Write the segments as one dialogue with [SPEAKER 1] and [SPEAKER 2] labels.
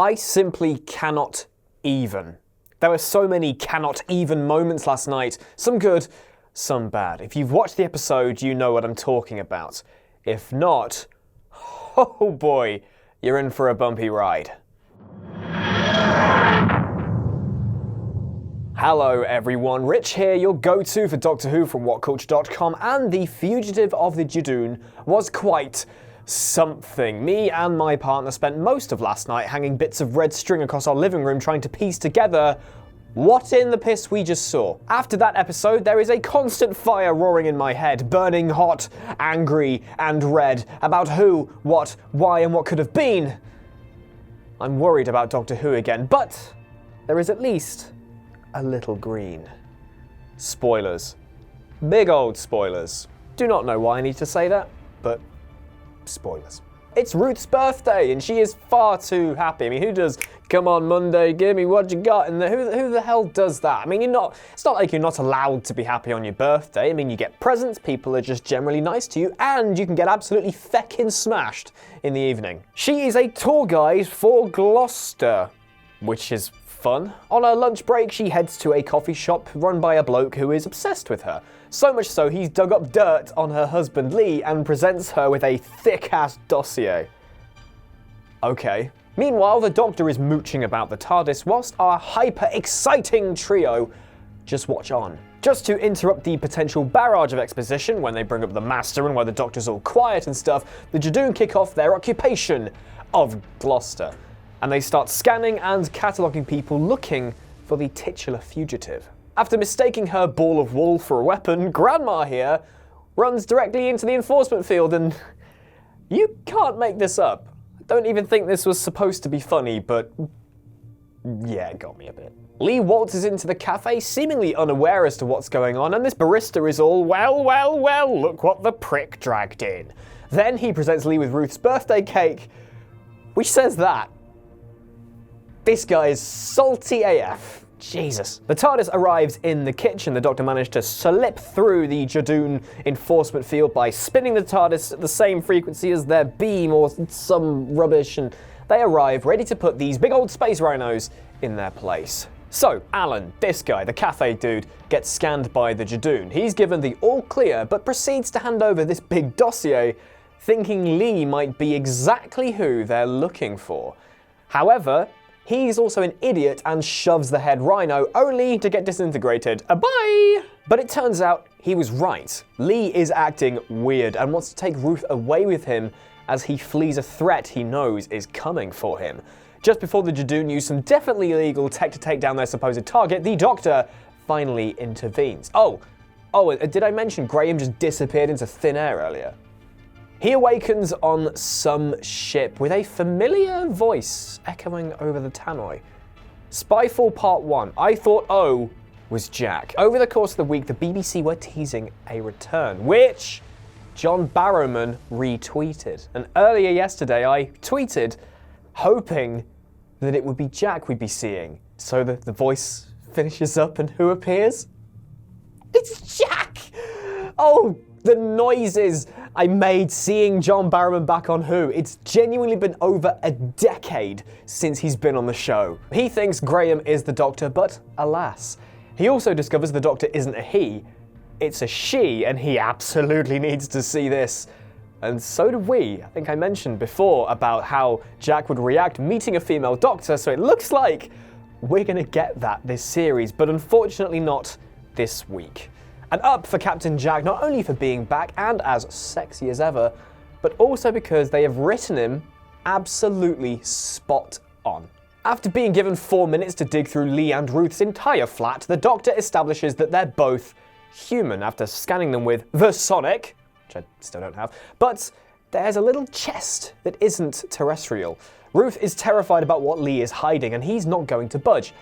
[SPEAKER 1] I simply cannot even. There were so many cannot even moments last night. Some good, some bad. If you've watched the episode, you know what I'm talking about. If not, oh boy, you're in for a bumpy ride. Hello everyone, Rich here, your go-to for Doctor Who from WhatCulture.com, and the Fugitive of the Judoon was quite something. Me and my partner spent most of last night hanging bits of red string across our living room trying to piece together what in the piss we just saw. After that episode, there is a constant fire roaring in my head, burning hot, angry, and red about who, what, why, and what could have been. I'm worried about Doctor Who again, but there is at least a little green. Spoilers. Big old spoilers. Do not know why I need to say that, but spoilers. It's Ruth's birthday and she is far too happy. I mean, who does, come on Monday, give me what you got, and who the hell does that? I mean, it's not like you're not allowed to be happy on your birthday. I mean, you get presents, people are just generally nice to you, and you can get absolutely feckin' smashed in the evening. She is a tour guide for Gloucester, which is fun. On her lunch break, she heads to a coffee shop run by a bloke who is obsessed with her. So much so, he's dug up dirt on her husband Lee and presents her with a thick-ass dossier. Okay. Meanwhile, the Doctor is mooching about the TARDIS whilst our hyper-exciting trio just watch on. Just to interrupt the potential barrage of exposition when they bring up the Master and why the Doctor's all quiet and stuff, the Judoon kick off their occupation of Gloucester. And they start scanning and cataloguing people looking for the titular fugitive. After mistaking her ball of wool for a weapon, Grandma here runs directly into the enforcement field, and you can't make this up. I don't even think this was supposed to be funny, but yeah, it got me a bit. Lee waltzes into the cafe, seemingly unaware as to what's going on, and this barista is all, well, look what the prick dragged in. Then he presents Lee with Ruth's birthday cake, which says that. This guy is salty AF. Jesus. The TARDIS arrives in the kitchen. The Doctor managed to slip through the Judoon enforcement field by spinning the TARDIS at the same frequency as their beam or some rubbish, and they arrive ready to put these big old space rhinos in their place. So, Alan, this guy, the cafe dude, gets scanned by the Judoon. He's given the all clear, but proceeds to hand over this big dossier, thinking Lee might be exactly who they're looking for. However, he's also an idiot and shoves the head rhino only to get disintegrated. Bye! But it turns out he was right. Lee is acting weird and wants to take Ruth away with him as he flees a threat he knows is coming for him. Just before the Judoon use some definitely illegal tech to take down their supposed target, the Doctor finally intervenes. Oh, did I mention Graham just disappeared into thin air earlier? He awakens on some ship with a familiar voice echoing over the tannoy. Spyfall Part 1. I thought O was Jack. Over the course of the week, the BBC were teasing a return, which John Barrowman retweeted. And earlier yesterday, I tweeted hoping that it would be Jack we'd be seeing. So the voice finishes up and who appears? It's Jack! Oh, the noises I made seeing John Barrowman back on Who. It's genuinely been over a decade since he's been on the show. He thinks Graham is the Doctor, but alas. He also discovers the Doctor isn't a he, it's a she, and he absolutely needs to see this. And so did we. I think I mentioned before about how Jack would react meeting a female Doctor, so it looks like we're gonna get that this series, but unfortunately not this week. And up for Captain Jack, not only for being back and as sexy as ever, but also because they have written him absolutely spot on. After being given 4 minutes to dig through Lee and Ruth's entire flat, the Doctor establishes that they're both human after scanning them with the Sonic, which I still don't have, but there's a little chest that isn't terrestrial. Ruth is terrified about what Lee is hiding and he's not going to budge.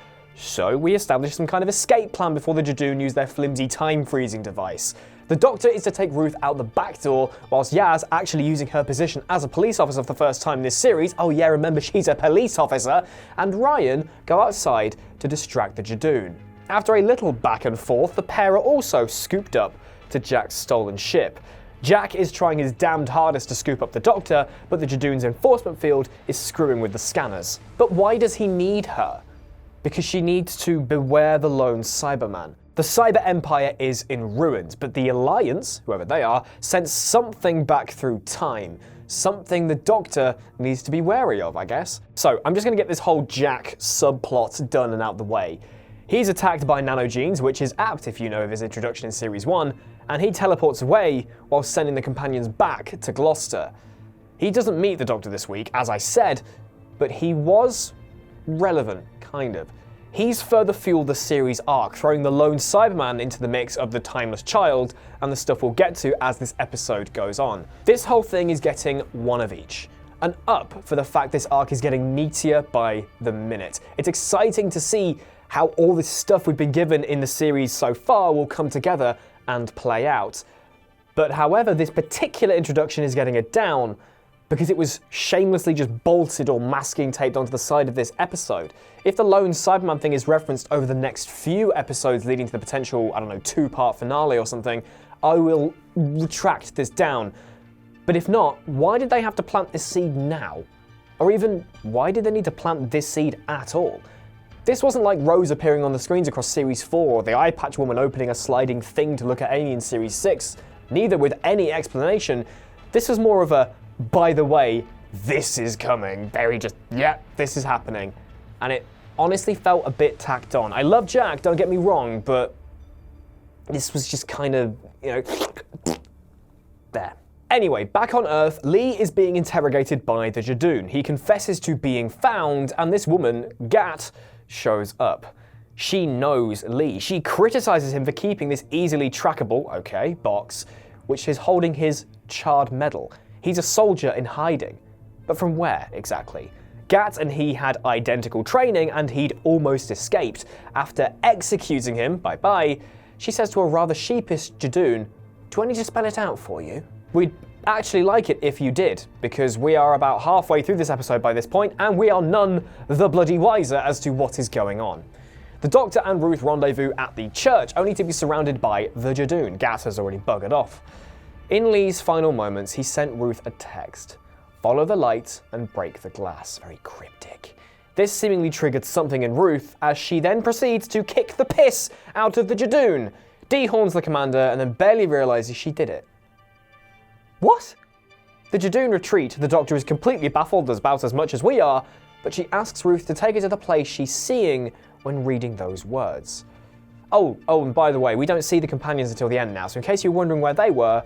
[SPEAKER 1] So we establish some kind of escape plan before the Judoon use their flimsy time-freezing device. The Doctor is to take Ruth out the back door, whilst Yaz, actually using her position as a police officer for the first time in this series, oh yeah, remember she's a police officer, and Ryan go outside to distract the Judoon. After a little back and forth, the pair are also scooped up to Jack's stolen ship. Jack is trying his damned hardest to scoop up the Doctor, but the Judoon's enforcement field is screwing with the scanners. But why does he need her? Because she needs to beware the lone Cyberman. The Cyber Empire is in ruins, but the Alliance, whoever they are, sent something back through time. Something the Doctor needs to be wary of, I guess. So, I'm just going to get this whole Jack subplot done and out the way. He's attacked by nanogenes, which is apt if you know of his introduction in Series 1, and he teleports away while sending the companions back to Gloucester. He doesn't meet the Doctor this week, as I said, but he was relevant, kind of. He's further fueled the series arc, throwing the lone Cyberman into the mix of the Timeless Child and the stuff we'll get to as this episode goes on. This whole thing is getting one of each. An up for the fact this arc is getting meatier by the minute. It's exciting to see how all this stuff we've been given in the series so far will come together and play out. But however, this particular introduction is getting a down because it was shamelessly just bolted or masking taped onto the side of this episode. If the lone Cyberman thing is referenced over the next few episodes leading to the potential, I don't know, 2-part finale or something, I will retract this down. But if not, why did they have to plant this seed now? Or even, why did they need to plant this seed at all? This wasn't like Rose appearing on the screens across Series 4 or the eye patch woman opening a sliding thing to look at Amy in Series 6, neither with any explanation. This was more of a, by the way, this is coming. Very just, yeah, this is happening. And it honestly felt a bit tacked on. I love Jack, don't get me wrong, but this was just kind of, you know, there. Anyway, back on Earth, Lee is being interrogated by the Judoon. He confesses to being found, and this woman, Gat, shows up. She knows Lee. She criticizes him for keeping this easily trackable, okay, box, which is holding his charred medal. He's a soldier in hiding. But from where, exactly? Gat and he had identical training, and he'd almost escaped. After executing him, bye-bye, she says to a rather sheepish Judoon, "Do I need to spell it out for you?" We'd actually like it if you did, because we are about halfway through this episode by this point, and we are none the bloody wiser as to what is going on. The Doctor and Ruth rendezvous at the church, only to be surrounded by the Judoon. Gat has already buggered off. In Lee's final moments, he sent Ruth a text. Follow the light and break the glass. Very cryptic. This seemingly triggered something in Ruth, as she then proceeds to kick the piss out of the Judoon, dehorns the commander, and then barely realizes she did it. What? The Judoon retreat. The Doctor is completely baffled, about as much as we are, but she asks Ruth to take her to the place she's seeing when reading those words. Oh, and by the way, we don't see the companions until the end now, so in case you're wondering where they were,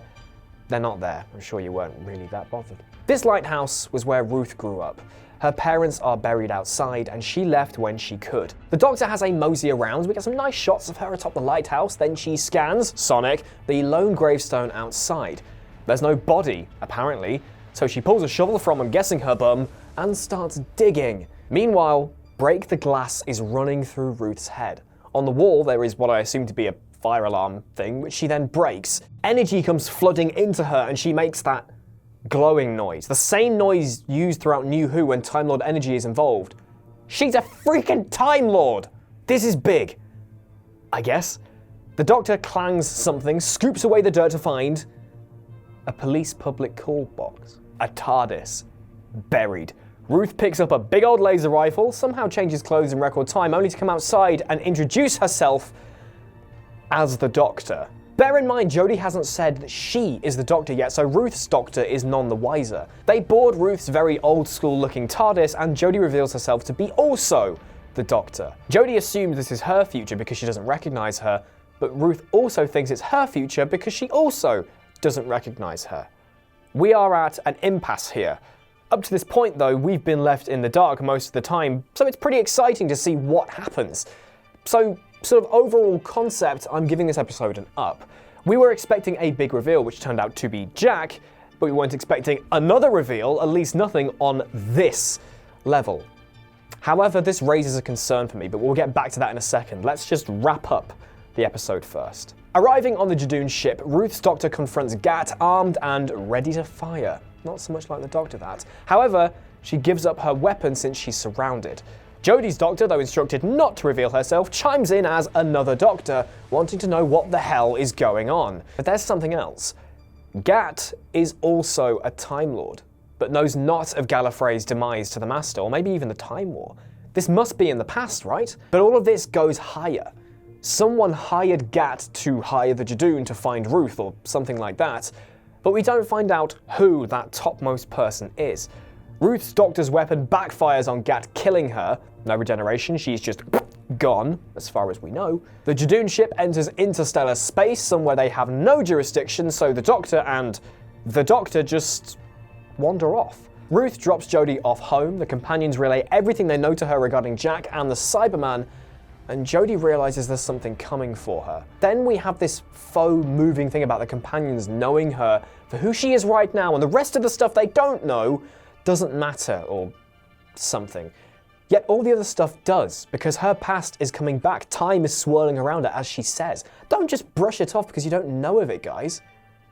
[SPEAKER 1] they're not there. I'm sure you weren't really that bothered. This lighthouse was where Ruth grew up. Her parents are buried outside, and she left when she could. The Doctor has a mosey around. We get some nice shots of her atop the lighthouse. Then she scans, Sonic, the lone gravestone outside. There's no body, apparently, so she pulls a shovel from, I'm guessing, her bum, and starts digging. Meanwhile, break the glass is running through Ruth's head. On the wall, there is what I assume to be a fire alarm thing, which she then breaks. Energy comes flooding into her, and she makes that glowing noise. The same noise used throughout New Who when Time Lord energy is involved. She's a freaking Time Lord! This is big. I guess. The Doctor clangs something, scoops away the dirt to find a police public call box. A TARDIS. Buried. Ruth picks up a big old laser rifle, somehow changes clothes in record time, only to come outside and introduce herself as the Doctor. Bear in mind, Jodie hasn't said that she is the Doctor yet, so Ruth's Doctor is none the wiser. They board Ruth's very old school looking TARDIS, and Jodie reveals herself to be also the Doctor. Jodie assumes this is her future because she doesn't recognize her, but Ruth also thinks it's her future because she also doesn't recognize her. We are at an impasse here. Up to this point, though, we've been left in the dark most of the time, so it's pretty exciting to see what happens. So, sort of overall concept, I'm giving this episode an up. We were expecting a big reveal, which turned out to be Jack, but we weren't expecting another reveal, at least nothing on this level. However, this raises a concern for me, but we'll get back to that in a second. Let's just wrap up the episode first. Arriving on the Judoon ship, Ruth's Doctor confronts Gat, armed and ready to fire. Not so much like the Doctor, that. However, she gives up her weapon since she's surrounded. Jodie's Doctor, though instructed not to reveal herself, chimes in as another Doctor, wanting to know what the hell is going on. But there's something else. Gat is also a Time Lord, but knows not of Gallifrey's demise to the Master, or maybe even the Time War. This must be in the past, right? But all of this goes higher. Someone hired Gat to hire the Judoon to find Ruth, or something like that, but we don't find out who that topmost person is. Ruth's Doctor's weapon backfires on Gat, killing her. No regeneration, she's just gone, as far as we know. The Judoon ship enters interstellar space, somewhere they have no jurisdiction, so the Doctor and the Doctor just wander off. Ruth drops Jodie off home, the companions relay everything they know to her regarding Jack and the Cyberman, and Jodie realizes there's something coming for her. Then we have this faux moving thing about the companions knowing her for who she is right now, and the rest of the stuff they don't know doesn't matter, or something. Yet all the other stuff does, because her past is coming back. Time is swirling around her, as she says. Don't just brush it off because you don't know of it, guys.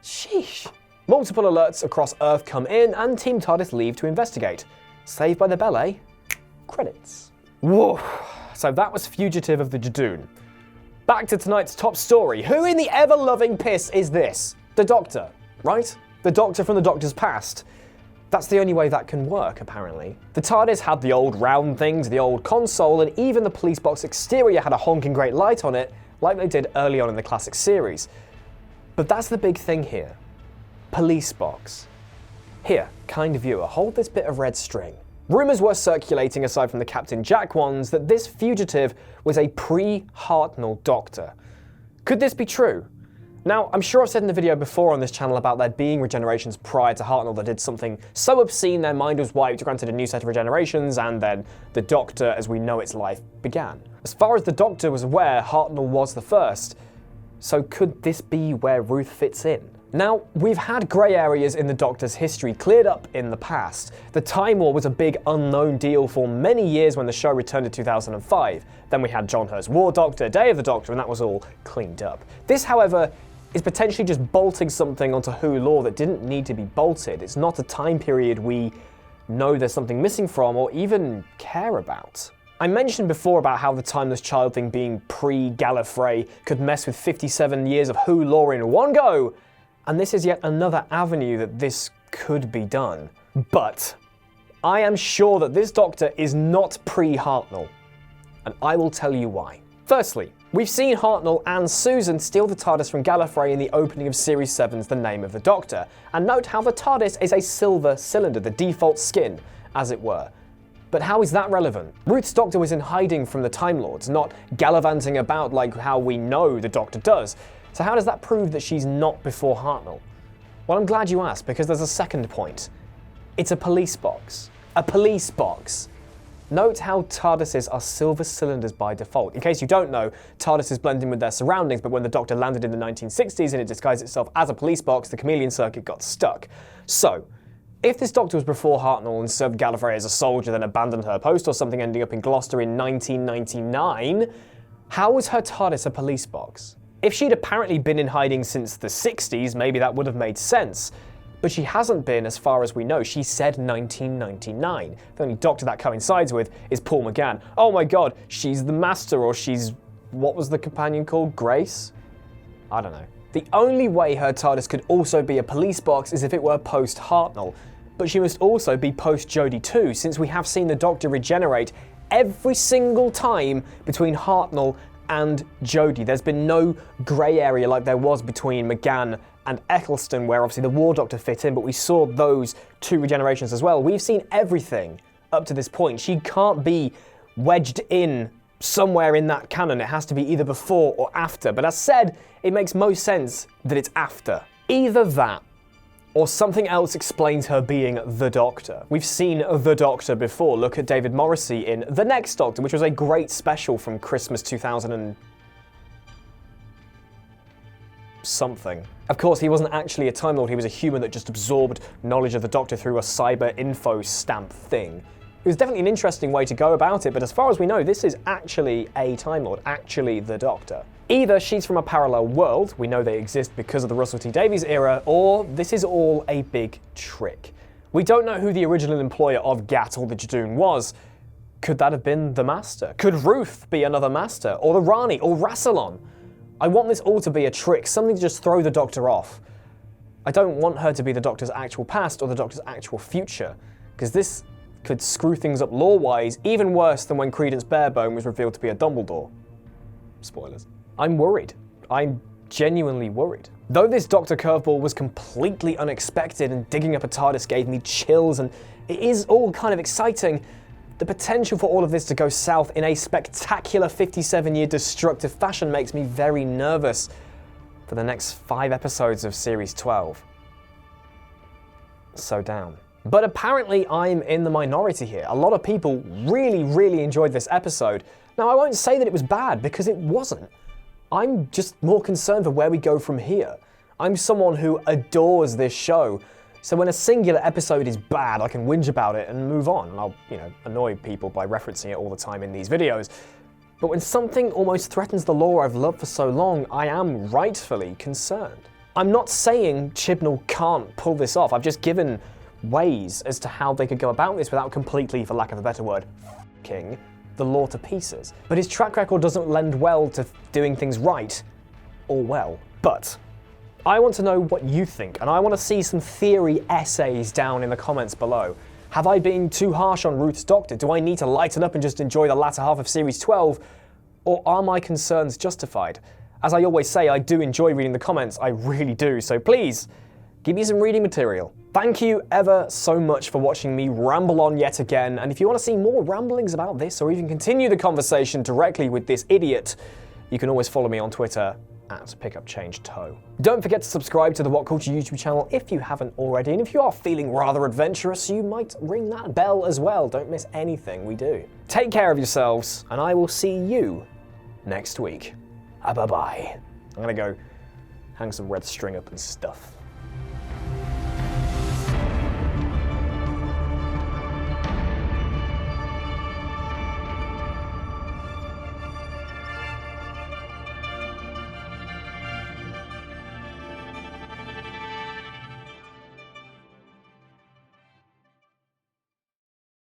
[SPEAKER 1] Sheesh. Multiple alerts across Earth come in, and Team TARDIS leave to investigate. Saved by the bell, eh? Credits. Whoa. So that was Fugitive of the Judoon. Back to tonight's top story. Who in the ever-loving piss is this? The Doctor, right? The Doctor from the Doctor's past. That's the only way that can work, apparently. The TARDIS had the old round things, the old console, and even the police box exterior had a honking great light on it, like they did early on in the classic series. But that's the big thing here. Police box. Here, kind viewer, hold this bit of red string. Rumours were circulating, aside from the Captain Jack ones, that this fugitive was a pre-Hartnell Doctor. Could this be true? Now, I'm sure I've said in the video before on this channel about there being regenerations prior to Hartnell that did something so obscene their mind was wiped, granted a new set of regenerations, and then the Doctor, as we know its life, began. As far as the Doctor was aware, Hartnell was the first. So could this be where Ruth fits in? Now, we've had grey areas in the Doctor's history cleared up in the past. The Time War was a big unknown deal for many years when the show returned in 2005. Then we had John Hurt's War Doctor, Day of the Doctor, and that was all cleaned up. This, however, is potentially just bolting something onto Who lore that didn't need to be bolted. It's not a time period we know there's something missing from or even care about. I mentioned before about how the Timeless Child thing being pre-Gallifrey could mess with 57 years of Who lore in one go, and this is yet another avenue that this could be done. But I am sure that this Doctor is not pre-Hartnell, and I will tell you why. Firstly, we've seen Hartnell and Susan steal the TARDIS from Gallifrey in the opening of Series 7's The Name of the Doctor, and note how the TARDIS is a silver cylinder, the default skin, as it were. But how is that relevant? Ruth's Doctor was in hiding from the Time Lords, not gallivanting about like how we know the Doctor does. So how does that prove that she's not before Hartnell? Well, I'm glad you asked, because there's a second point. It's a police box. A police box. Note how TARDISes are silver cylinders by default. In case you don't know, TARDISes blend in with their surroundings, but when the Doctor landed in the 1960s and it disguised itself as a police box, the chameleon circuit got stuck. So, if this Doctor was before Hartnell and served Gallifrey as a soldier, then abandoned her post or something, ending up in Gloucester in 1999, how was her TARDIS a police box? If she'd apparently been in hiding since the 60s, maybe that would have made sense. But she hasn't been, as far as we know. She said 1999. The only Doctor that coincides with is Paul McGann. Oh my god, she's the Master, or she's... what was the companion called? Grace? I don't know. The only way her TARDIS could also be a police box is if it were post-Hartnell. But she must also be post-Jodie too, since we have seen the Doctor regenerate every single time between Hartnell and Jodie. There's been no grey area like there was between McGann and Eccleston, where obviously the War Doctor fit in, but we saw those two regenerations as well. We've seen everything up to this point. She can't be wedged in somewhere in that canon. It has to be either before or after. But as said, it makes most sense that it's after. Either that, or something else explains her being the Doctor. We've seen the Doctor before. Look at David Morrissey in The Next Doctor, which was a great special from Christmas 2000 and something. Of course, he wasn't actually a Time Lord, he was a human that just absorbed knowledge of the Doctor through a cyber info stamp thing. It was definitely an interesting way to go about it, but as far as we know, this is actually a Time Lord, actually the Doctor. Either she's from a parallel world, we know they exist because of the Russell T Davies era, or this is all a big trick. We don't know who the original employer of Gat or the Judoon was. Could that have been the Master? Could Ruth be another Master? Or the Rani? Or Rassilon? I want this all to be a trick, something to just throw the Doctor off. I don't want her to be the Doctor's actual past or the Doctor's actual future, because this could screw things up lore-wise even worse than when Credence Barebone was revealed to be a Dumbledore. Spoilers. I'm worried. I'm genuinely worried. Though this Doctor curveball was completely unexpected and digging up a TARDIS gave me chills and it is all kind of exciting, the potential for all of this to go south in a spectacular 57-year destructive fashion makes me very nervous for the next 5 episodes of Series 12. So down. But apparently I'm in the minority here. A lot of people really enjoyed this episode. Now I won't say that it was bad, because it wasn't. I'm just more concerned for where we go from here. I'm someone who adores this show, so when a singular episode is bad, I can whinge about it and move on. And I'll, annoy people by referencing it all the time in these videos. But when something almost threatens the lore I've loved for so long, I am rightfully concerned. I'm not saying Chibnall can't pull this off. I've just given ways as to how they could go about this without completely, for lack of a better word, f***ing the lore to pieces. But his track record doesn't lend well to doing things right or well. But I want to know what you think, and I want to see some theory essays down in the comments below. Have I been too harsh on Ruth's Doctor? Do I need to lighten up and just enjoy the latter half of Series 12? Or are my concerns justified? As I always say, I do enjoy reading the comments, I really do, so please, give me some reading material. Thank you ever so much for watching me ramble on yet again, and if you want to see more ramblings about this, or even continue the conversation directly with this idiot, you can always follow me on Twitter at PickupChangeToe. Don't forget to subscribe to the What Culture YouTube channel if you haven't already, and if you are feeling rather adventurous, you might ring that bell as well. Don't miss anything we do. Take care of yourselves, and I will see you next week. Bye-bye. I'm gonna go hang some red string up and stuff.